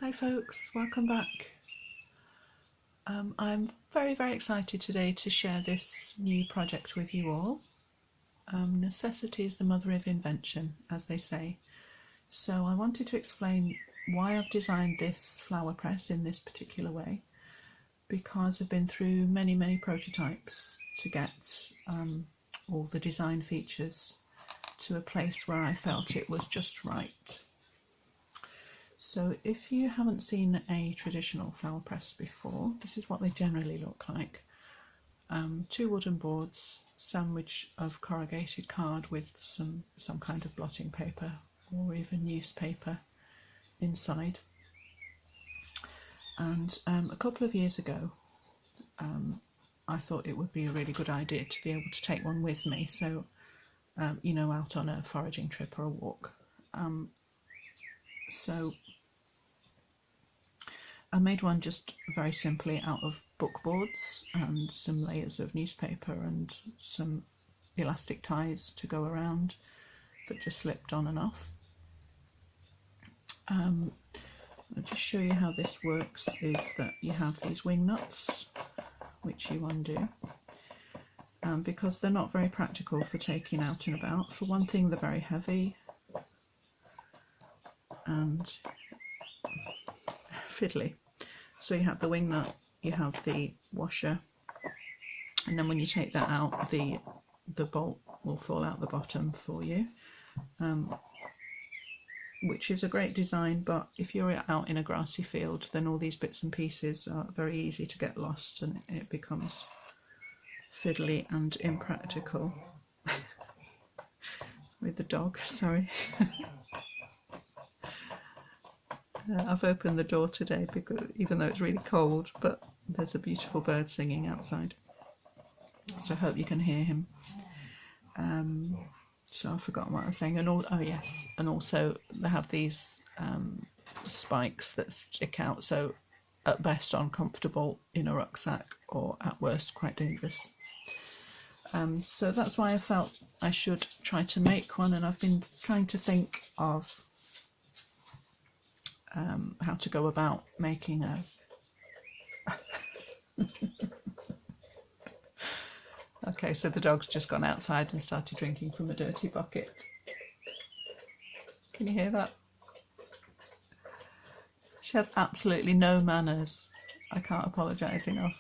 Hi folks, welcome back. I'm very excited today to share this new project with you all. Necessity is the mother of invention, as they say. So I wanted to explain why I've designed this flower press in this particular way, because I've been through many prototypes to get all the design features to a place where I felt it was just right. So if you haven't seen a traditional flower press before, this is what they generally look like. Two wooden boards, sandwich of corrugated card with some kind of blotting paper or even newspaper inside. And a couple of years ago, I thought it would be a really good idea to be able to take one with me. So, out on a foraging trip or a walk. So I made one just very simply out of book boards and some layers of newspaper and some elastic ties to go around that just slipped on and off. I'll just show you how this works. Is that you have these wing nuts which you undo, because they're not very practical for taking out and about. For one thing, they're very heavy and fiddly. So you have the wing nut, you have the washer, and then when you take that out, the bolt will fall out the bottom for you, which is a great design. But if you're out in a grassy field, then all these bits and pieces are very easy to get lost and it becomes fiddly and impractical. With the dog, sorry. I've opened the door today because even though it's really cold, but there's a beautiful bird singing outside, so I hope you can hear him. So I've forgotten what I was saying. And also they have these spikes that stick out, so at best uncomfortable in a rucksack, or at worst quite dangerous. So that's why I felt I should try to make one, and I've been trying to think of how to go about making a okay, so the dog's just gone outside and started drinking from a dirty bucket. Can you hear that? She has absolutely no manners. I can't apologise enough.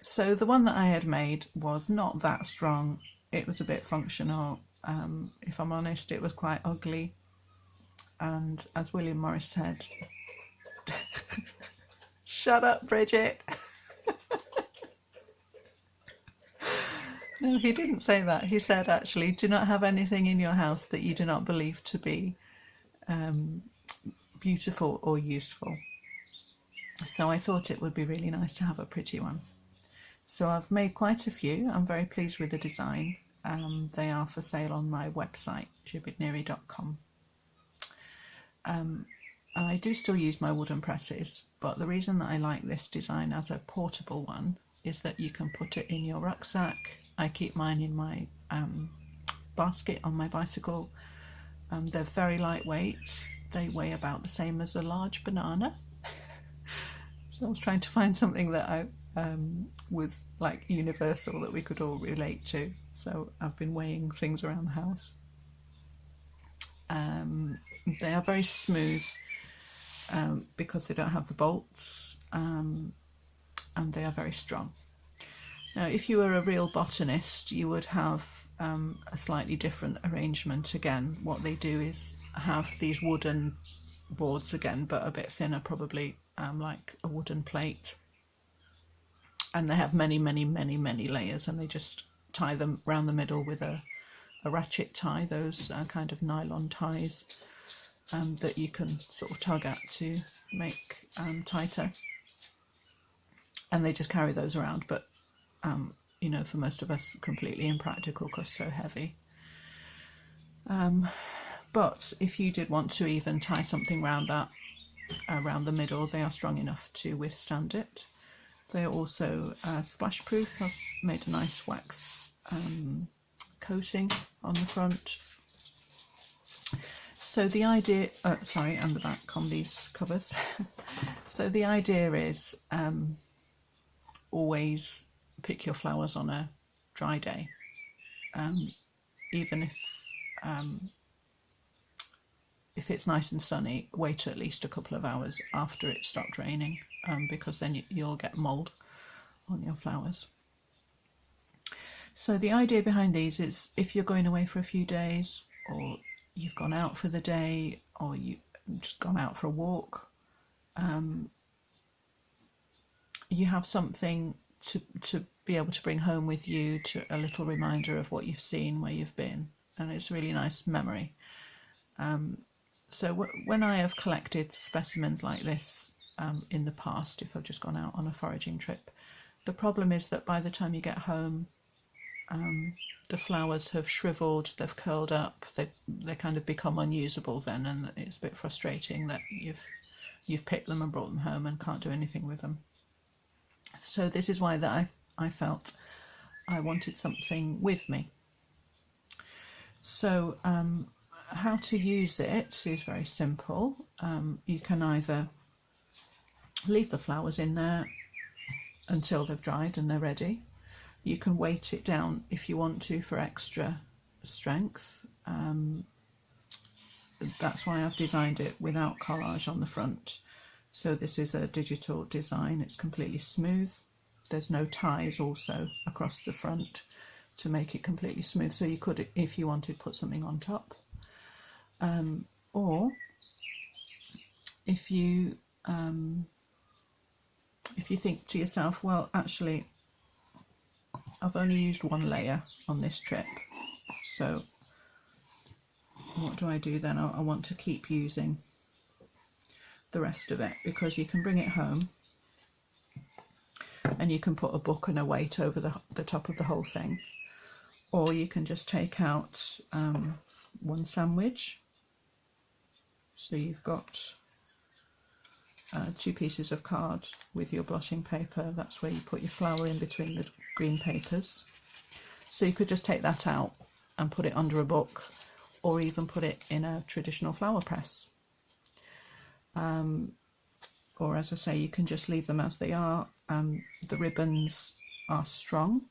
So the one that I had made was not that strong. It was a bit functional. If I'm honest, it was quite ugly. And as William Morris said, shut up, Bridget. No, he didn't say that. He said, actually, do not have anything in your house that you do not believe to be beautiful or useful. So I thought it would be really nice to have a pretty one. So I've made quite a few. I'm very pleased with the design. They are for sale on my website, jibidniri.com. I do still use my wooden presses, but the reason that I like this design as a portable one is that you can put it in your rucksack. I keep mine in my basket on my bicycle. They're very lightweight. They weigh about the same as a large banana. So I was trying to find something that I was like universal, that we could all relate to. So I've been weighing things around the house. They are very smooth because they don't have the bolts, and they are very strong. Now, if you were a real botanist, you would have a slightly different arrangement. Again, what they do is have these wooden boards again, but a bit thinner, probably like a wooden plate. And they have many layers, and they just tie them round the middle with a ratchet tie, those kind of nylon ties that you can sort of tug at to make tighter. And they just carry those around, but for most of us, completely impractical because so heavy. But if you did want to even tie something around that, around the middle, they are strong enough to withstand it. They are also splash proof. I've made a nice wax coating on the front. So the idea, sorry, and the back on these covers. So the idea is always pick your flowers on a dry day, even if it's nice and sunny, wait at least a couple of hours after it stopped raining, because then you'll get mould on your flowers. So the idea behind these is if you're going away for a few days, or you've gone out for the day, or you've just gone out for a walk, you have something to be able to bring home with you, to a little reminder of what you've seen, where you've been, and it's a really nice memory. So when I have collected specimens like this in the past, if I've just gone out on a foraging trip, the problem is that by the time you get home, the flowers have shriveled, they've curled up, they kind of become unusable then, and it's a bit frustrating that you've picked them and brought them home and can't do anything with them. So this is why that I felt I wanted something with me. So how to use it is very simple. You can either leave the flowers in there until they've dried and they're ready. You can weight it down if you want to for extra strength. That's why I've designed it without collage on the front. So this is a digital design, it's completely smooth. There's no ties also across the front to make it completely smooth. So you could, if you wanted, put something on top. Or if you think to yourself, well, actually, I've only used one layer on this trip, so what do I do then? I want to keep using the rest of it, because you can bring it home and you can put a book and a weight over the top of the whole thing, or you can just take out one sandwich. So you've got 2 pieces of card with your blotting paper. That's where you put your flower in between the green papers. So you could just take that out and put it under a book, or even put it in a traditional flower press. Or, as I say, you can just leave them as they are. The ribbons are strong.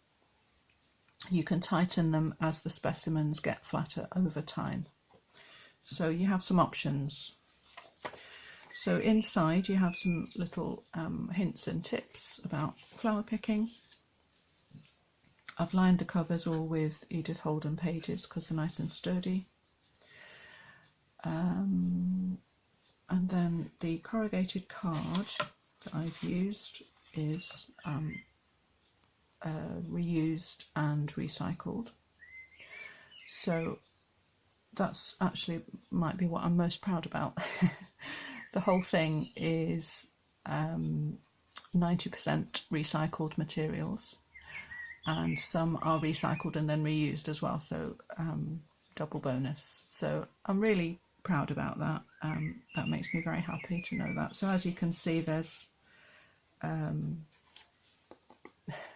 You can tighten them as the specimens get flatter over time. So you have some options. So inside you have some little hints and tips about flower picking. I've lined the covers all with Edith Holden pages because they're nice and sturdy. And then the corrugated card that I've used is reused and recycled. So that's actually might be what I'm most proud about. The whole thing is 90% recycled materials, and some are recycled and then reused as well, so double bonus. So I'm really proud about that. That makes me very happy to know that. So as you can see, there's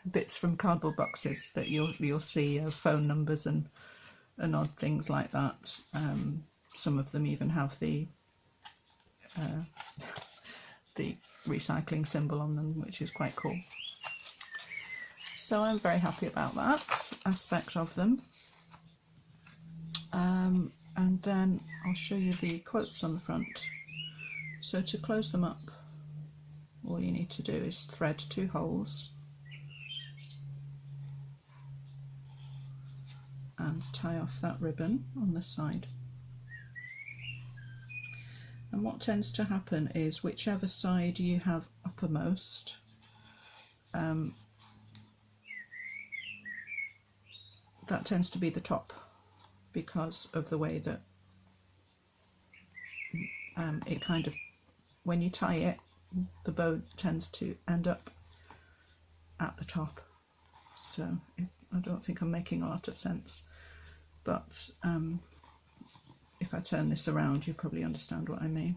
bits from cardboard boxes that you'll see phone numbers and odd things like that. Some of them even have the recycling symbol on them, which is quite cool. So I'm very happy about that aspect of them. And then I'll show you the quotes on the front. So to close them up, all you need to do is thread 2 holes and tie off that ribbon on the side. And what tends to happen is whichever side you have uppermost, that tends to be the top, because of the way that it kind of, when you tie it, the bow tends to end up at the top. So I don't think I'm making a lot of sense, but if I turn this around, you probably understand what I mean.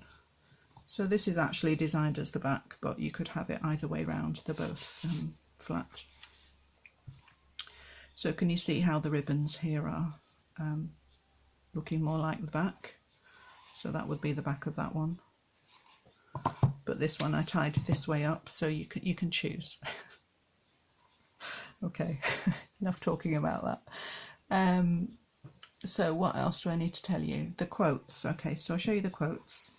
So this is actually designed as the back, but you could have it either way round. They're both flat. So can you see how the ribbons here are looking more like the back? so that would be the back of that one. But this one I tied this way up, so you can choose. Okay, enough talking about that. So what else do I need to tell you? The quotes. Okay, so I'll show you the quotes.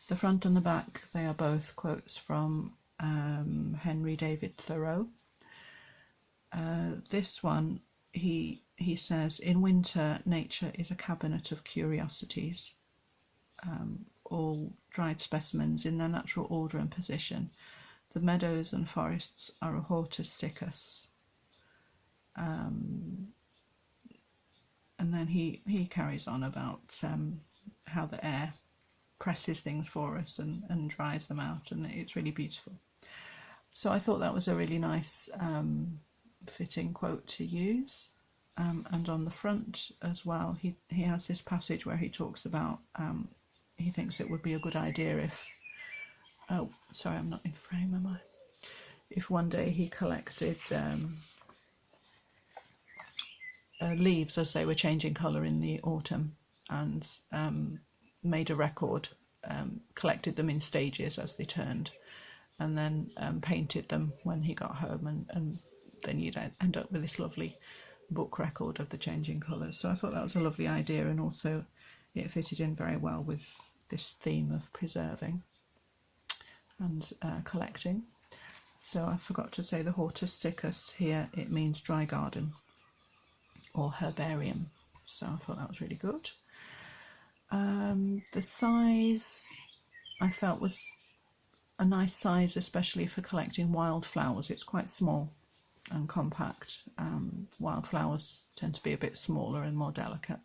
The front and the back, they are both quotes from Henry David Thoreau. This one, he says, "In winter, nature is a cabinet of curiosities, all dried specimens in their natural order and position. The meadows and forests are a hortus siccus." And then he carries on about how the air presses things for us and dries them out, and it's really beautiful. So I thought that was a really nice fitting quote to use. And on the front as well, he has this passage where he talks about he thinks it would be a good idea if, oh sorry, I'm not in frame, am I? If one day he collected leaves as they were changing colour in the autumn, and made a record, collected them in stages as they turned, and then painted them when he got home, and then you'd end up with this lovely book record of the changing colours. So I thought that was a lovely idea, and also it fitted in very well with this theme of preserving and collecting. So I forgot to say the hortus siccus here, it means dry garden or herbarium, so I thought that was really good. The size I felt was a nice size, especially for collecting wildflowers. It's quite small and compact. Wildflowers tend to be a bit smaller and more delicate,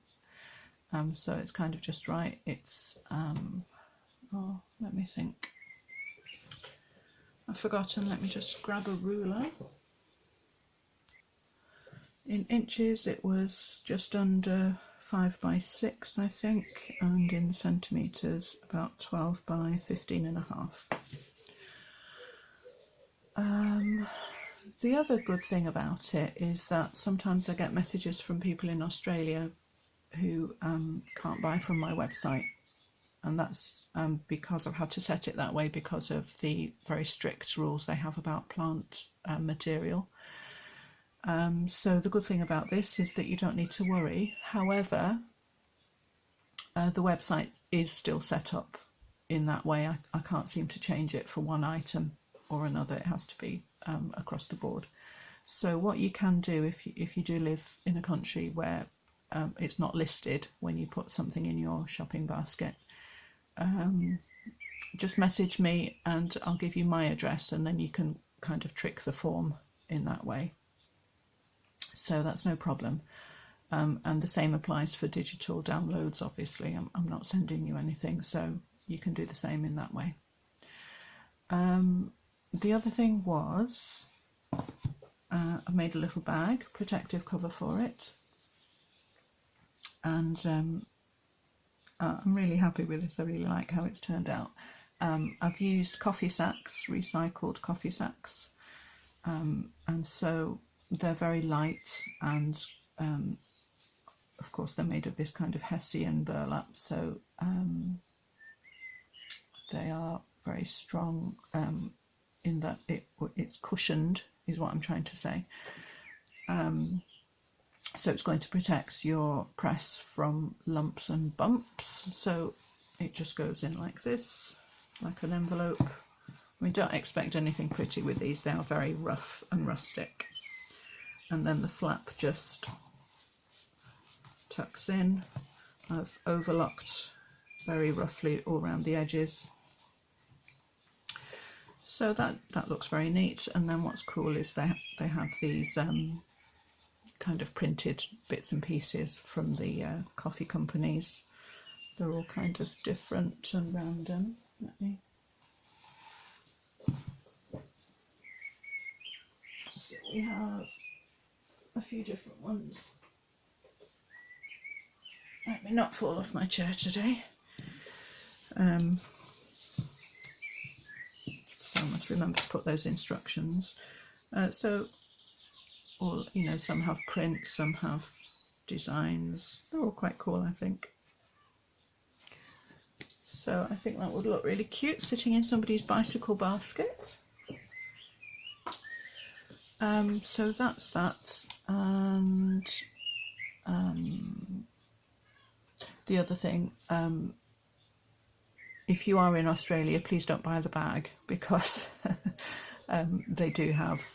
so it's kind of just right. It's oh, let me think, I've forgotten, let me just grab a ruler. In inches it was just under 5 by 6 I think, and in centimetres about 12 by 15.5. The other good thing about it is that sometimes I get messages from people in Australia who can't buy from my website, and that's because I've had to set it that way because of the very strict rules they have about plant material. So the good thing about this is that you don't need to worry. However, the website is still set up in that way. I can't seem to change it for one item or another. It has to be across the board. So what you can do if you do live in a country where it's not listed when you put something in your shopping basket, just message me and I'll give you my address, and then you can kind of trick the form in that way. So that's no problem. And the same applies for digital downloads, obviously. I'm not sending you anything, so you can do the same in that way. The other thing was I made a little bag, protective cover for it, and I'm really happy with this. I really like how it's turned out. I've used coffee sacks, recycled coffee sacks, and so they're very light, and of course they're made of this kind of Hessian burlap, so they are very strong in that it's cushioned, is what I'm trying to say. So it's going to protect your press from lumps and bumps. So it just goes in like this, like an envelope. We don't expect anything pretty with these, they are very rough and rustic. And then the flap just tucks in. I've overlocked very roughly all around the edges. So that looks very neat. And then what's cool is they have these kind of printed bits and pieces from the coffee companies. They're all kind of different and random. So we have a few different ones. Let me not fall off my chair today. So I must remember to put those instructions. So, all, you know, some have prints, some have designs. They're all quite cool, I think. So I think that would look really cute sitting in somebody's bicycle basket. So that's that. And the other thing, if you are in Australia, please don't buy the bag, because they do have,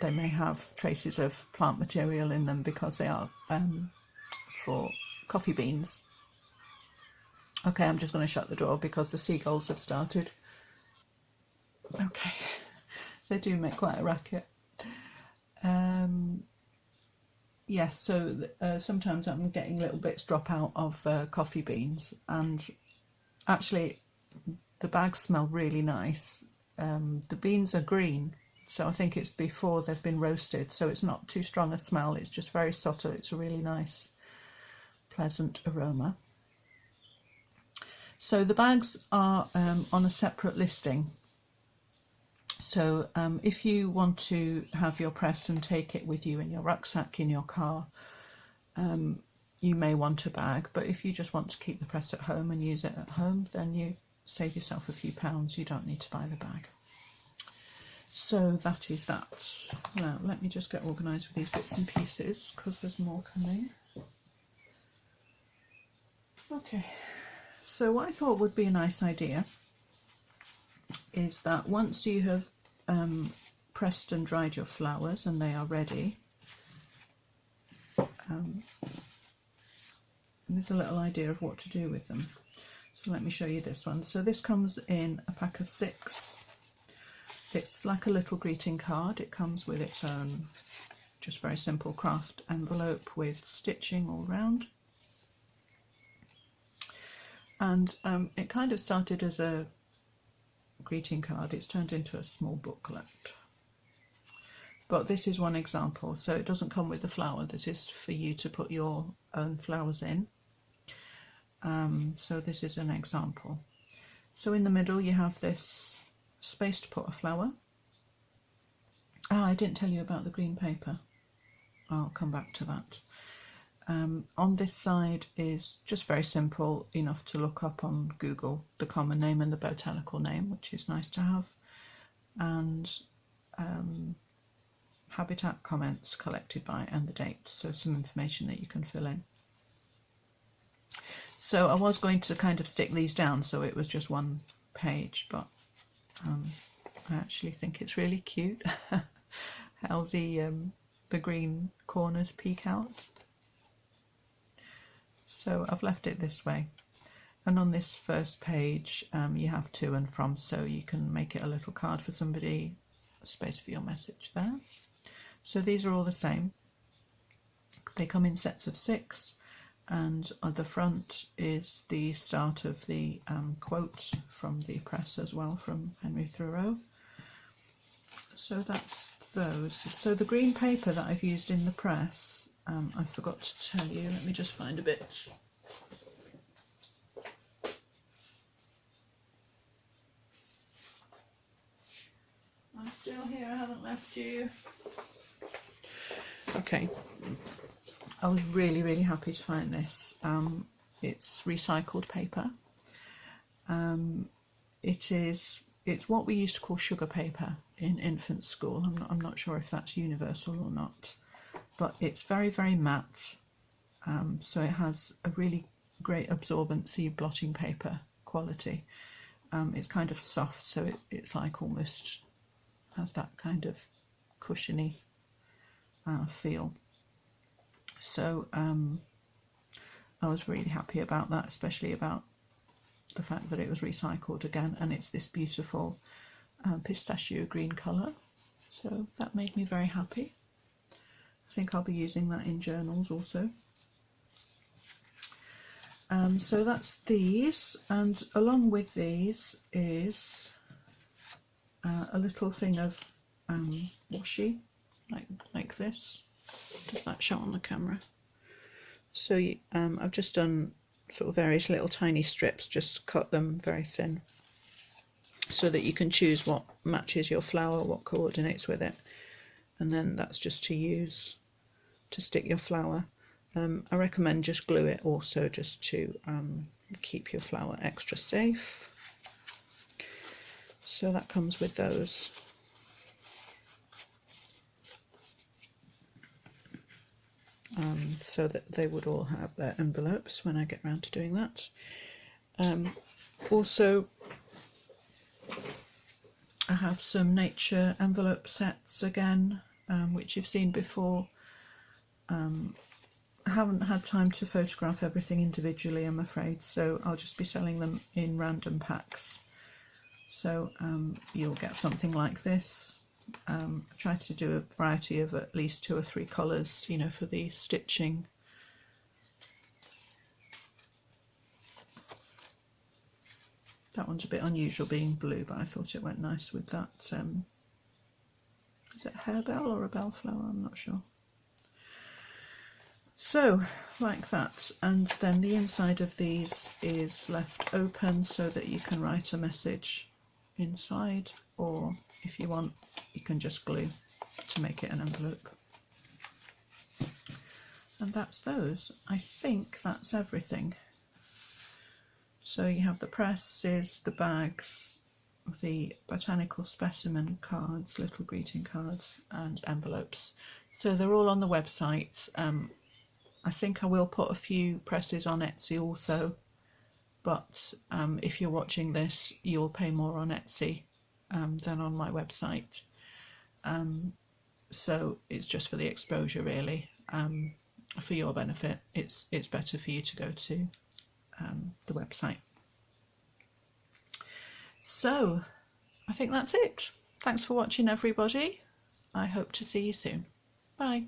they may have traces of plant material in them, because they are for coffee beans. Okay, I'm just going to shut the door because the seagulls have started. Okay, they do make quite a racket. Yeah, so sometimes I'm getting little bits drop out of coffee beans, and actually the bags smell really nice. The beans are green, so I think it's before they've been roasted, so it's not too strong a smell, it's just very subtle. It's a really nice, pleasant aroma. So the bags are on a separate listing. So if you want to have your press and take it with you in your rucksack, in your car, you may want a bag, but if you just want to keep the press at home and use it at home, then you save yourself a few pounds. You don't need to buy the bag. So that is that. Now let me just get organised with these bits and pieces, because there's more coming. Okay, so what I thought would be a nice idea is that once you have pressed and dried your flowers and they are ready, there's a little idea of what to do with them. So let me show you this one. So this comes in a pack of 6. It's like a little greeting card. It comes with its own just very simple craft envelope with stitching all round. And it kind of started as a greeting card. It's turned into a small booklet. But this is one example. So it doesn't come with the flower. This is for you to put your own flowers in. So this is an example. So in the middle you have this space to put a flower. I didn't tell you about the green paper. I'll come back to that. On this side is just very simple, enough to look up on Google the common name and the botanical name, which is nice to have, and habitat, comments, collected by, and the date, so some information that you can fill in. So I was going to kind of stick these down so it was just one page, but I actually think it's really cute how the green corners peek out. So I've left it this way, and on this first page you have to and from, so you can make it a little card for somebody, a space for your message there. So these are all the same. They come in sets of 6, and at the front is the start of the quote from the press as well, from Henry Thoreau. So that's those. So the green paper that I've used in the press, I forgot to tell you, let me just find a bit. I'm still here, I haven't left you. Okay, I was really happy to find this. It's recycled paper. It's what we used to call sugar paper in infant school. I'm not sure if that's universal or not, but it's very matte. So it has a really great absorbency, blotting paper quality. It's kind of soft, so it's like almost has that kind of cushiony feel. So I was really happy about that, especially about the fact that it was recycled again, and it's this beautiful pistachio green colour. So that made me very happy. I think I'll be using that in journals also. So that's these, and along with these is a little thing of washi, like this. Does that show on the camera? So I've just done sort of various little tiny strips, just cut them very thin, so that you can choose what matches your flower, what coordinates with it, and then that's just to use to stick your flower. I recommend just glue it also, just to keep your flower extra safe. So that comes with those. So that they would all have their envelopes when I get round to doing that. Also, I have some nature envelope sets again, which you've seen before. I haven't had time to photograph everything individually, I'm afraid, so I'll just be selling them in random packs. So you'll get something like this. I try to do a variety of at least 2 or 3 colours, you know, for the stitching. That one's a bit unusual being blue, but I thought it went nice with that. Is it a harebell or a bellflower? I'm not sure. So, like that, and then the inside of these is left open so that you can write a message inside, or if you want, you can just glue to make it an envelope. And that's those. I think that's everything. So you have the presses, the bags, the botanical specimen cards, little greeting cards, and envelopes. So they're all on the website. I think I will put a few presses on Etsy also, but if you're watching this, you'll pay more on Etsy than on my website. So it's just for the exposure, really. For your benefit, it's better for you to go to the website. So I think that's it. Thanks for watching, everybody. I hope to see you soon. Bye.